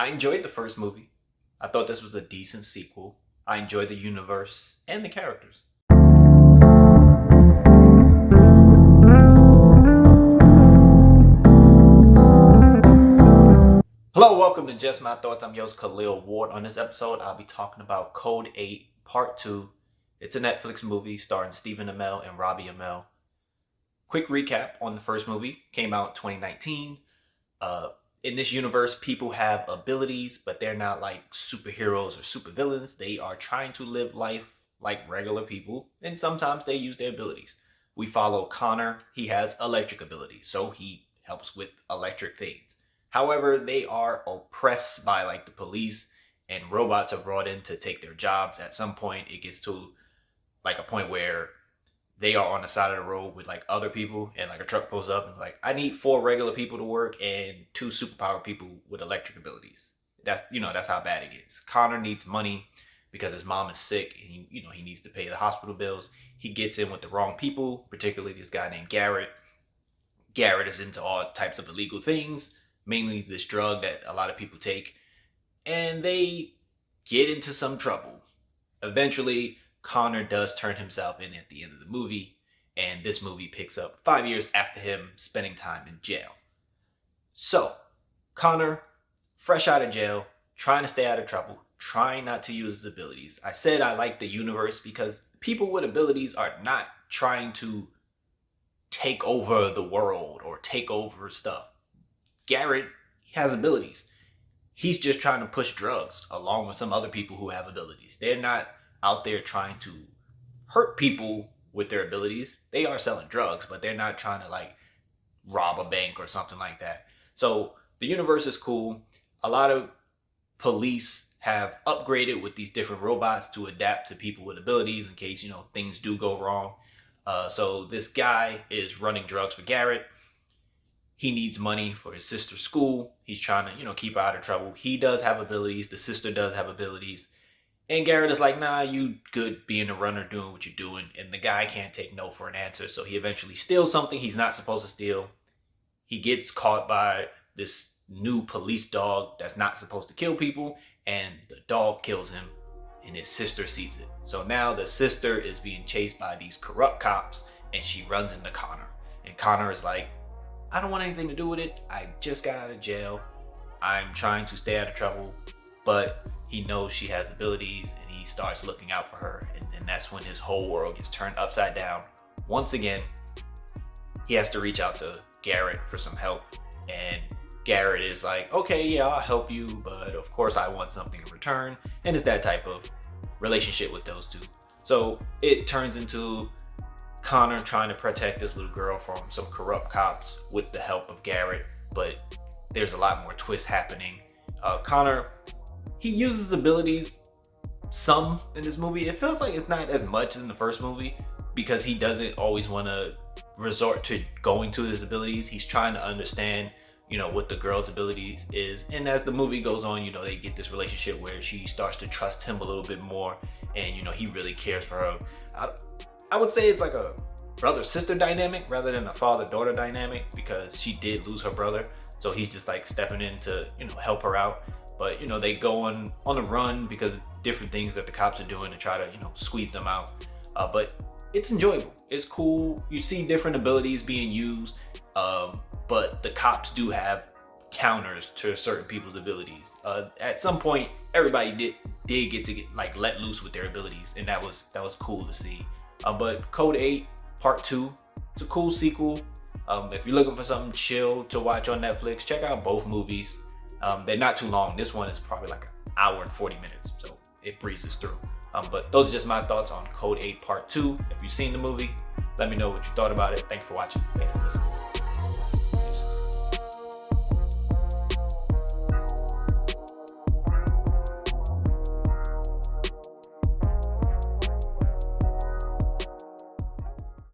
I enjoyed the first movie. I thought this was a decent sequel. I enjoyed the universe and the characters. Hello, welcome to Just My Thoughts. I'm your host, Khaleel Ward. On this episode, I'll be talking about Code 8 Part 2. It's a Netflix movie starring Stephen Amell and Robbie Amell. Quick recap on the first movie. Came out in 2019. In this universe, people have abilities, but they're not like superheroes or supervillains. They are trying to live life like regular people, and sometimes they use their abilities. We follow Connor. He has electric abilities, so he helps with electric things. However, they are oppressed by like the police, and robots are brought in to take their jobs. At some point, it gets to like a point where they are on the side of the road with like other people, and like a truck pulls up and like, I need 4 regular people to work and 2 superpower people with electric abilities. That's how bad it gets. Connor needs money because his mom is sick, and he needs to pay the hospital bills. He gets in with the wrong people, particularly this guy named Garrett. Garrett is into all types of illegal things, mainly this drug that a lot of people take, and they get into some trouble. Eventually, Connor does turn himself in at the end of the movie, and this movie picks up 5 years after him spending time in jail. So, Connor, fresh out of jail, trying to stay out of trouble, trying not to use his abilities. I said I like the universe because people with abilities are not trying to take over the world or take over stuff. Garrett has abilities. He's just trying to push drugs along with some other people who have abilities. They're not out there trying to hurt people with their abilities. They are selling drugs, but they're not trying to like rob a bank or something like that. So the universe is cool. A lot of police have upgraded with these different robots to adapt to people with abilities in case, things do go wrong. So this guy is running drugs for Garrett. He needs money for his sister's school. He's trying to, keep her out of trouble. He does have abilities. The sister does have abilities. And Garrett is like, nah, you good being a runner, doing what you're doing. And the guy can't take no for an answer. So he eventually steals something he's not supposed to steal. He gets caught by this new police dog that's not supposed to kill people. And the dog kills him, and his sister sees it. So now the sister is being chased by these corrupt cops, and she runs into Connor. And Connor is like, I don't want anything to do with it. I just got out of jail. I'm trying to stay out of trouble. But he knows she has abilities, and he starts looking out for her. And then that's when his whole world gets turned upside down. Once again, he has to reach out to Garrett for some help. And Garrett is like, okay, yeah, I'll help you, but of course I want something in return. And it's that type of relationship with those two. So it turns into Connor trying to protect this little girl from some corrupt cops with the help of Garrett. But there's a lot more twists happening. Connor, he uses abilities some in this movie. It feels like it's not as much as in the first movie because he doesn't always want to resort to going to his abilities. He's trying to understand, what the girl's abilities is. And as the movie goes on, they get this relationship where she starts to trust him a little bit more. And, he really cares for her. I would say it's like a brother-sister dynamic rather than a father-daughter dynamic because she did lose her brother. So he's just like stepping in to, help her out. But, they go on the run because of different things that the cops are doing to try to, squeeze them out. But it's enjoyable. It's cool. You see different abilities being used. But the cops do have counters to certain people's abilities. At some point, everybody did get to get let loose with their abilities. And that was cool to see. But Code 8 Part 2, it's a cool sequel. If you're looking for something chill to watch on Netflix, check out both movies. They're not too long. This one is probably like an hour and 40 minutes, so it breezes through. But those are just my thoughts on Code 8 Part 2. If you've seen the movie, let me know what you thought about it. Thank you for watching. Thank you for listening.